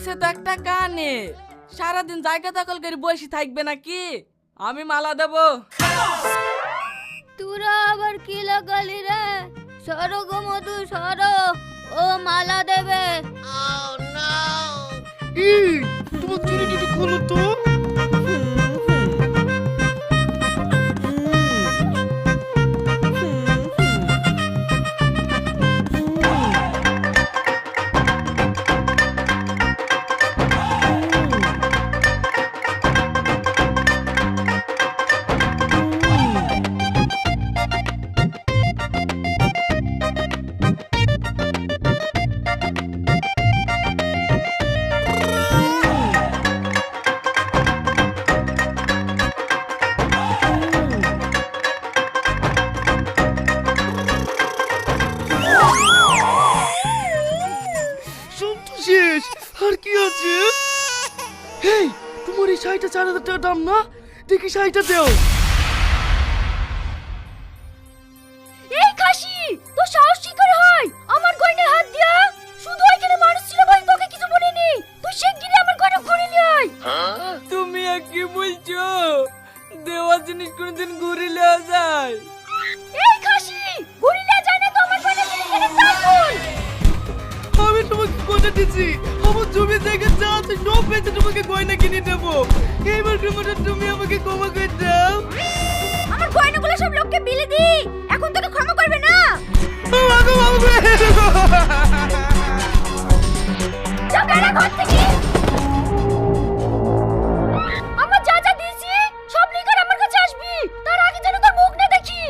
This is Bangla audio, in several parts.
হয়েছে তো একটা কানে, সারাদিন জায়গা দখল করে বসে থাকবে নাকি? আমি মালা দেবো। তোরা আবার কি লাগালি রে? সরো গো মধু সরো, ও মালা দেবে। এই তোমার চুড়িটা খোলো তো। সব তো শেষ, আর কি আছে? এই তোমার এই শাড়িটা 4,000 টাকা দাম না? দেখি শাড়িটা দাও। এই খাসি, তো সাহস কি করে হয় আমার গয়নায় হাত দিয়া? শুধু ওইখানে মানুষ ছিল ভাই, তোকে কিছু বলিনি। তুই শিগগিরই আমার গয়না ঘুরে নিয়ে আয়। তুমি আর কি বলছো? দেওয়া জিনিস কোনদিন ঘুরে নেওয়া যায়? এই খাসি, ঘুরে নিয়ে যায় না তো আমার গয়না কিনে এখানে থাকুন। আমি তোমাকে কথা দিচ্ছি, আমার জমি জায়গা যা আছে সব বেচে তোমাকে গয়না কিনে দেবো। এইবার তুমি আমাকে ক্ষমা করে দাও। আমার গয়নাগুলো সব লোককে বিলে দি, এখন তোকে ক্ষমা করবে না। আমাকে মাফ করে দাও। যা বেড়া ঘর থেকে। আমার যা যা দিয়েছি সব নিয়ে কর আমার কাছে আসবি, তার আগে যেন তোর মুখ না দেখি।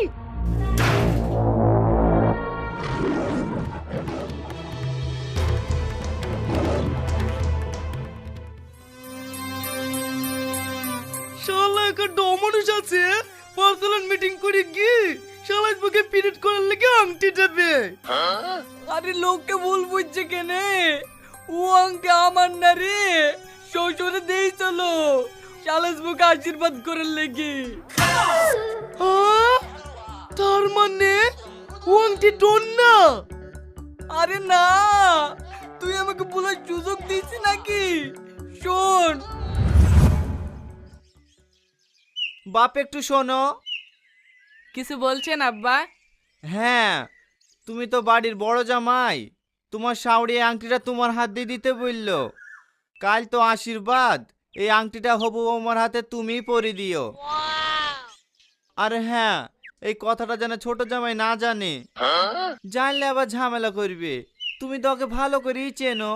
শালা একটা ডমনুষ আছে, পার্সোনাল মিটিং করে গিয়ে শালার বুকে পিরিয়ড করার লেগে আংটি দেবে। আরে লোককে ভুল বুঝছে কেনে? ও আংটি আমার না রে, শ্বশুরে দেই চলো শালাস বুকে আশীর্বাদ করার লেগে। তার মানে ও আংটি ডোন না? আরে না, তুই আমাকে বলার সুযোগ দিচ্ছি নাকি? শোন বাপ একটু শোনো। কিছু বলছেন আব্বা? হ্যাঁ, তুমি তো বাড়ির বড় জামাই, তোমার শাওড়ি আংটিটা তোমার হাত দিয়ে দিতে বললো। কাল তো আশীর্বাদ, এই আংটিটা হবু আমার হাতে তুমিই পরে দিও। আর হ্যাঁ, এই কথাটা যেন ছোট জামাই না জানে, জানলে আবার ঝামেলা করবে। তুমি তো ওকে ভালো করেই চেনো।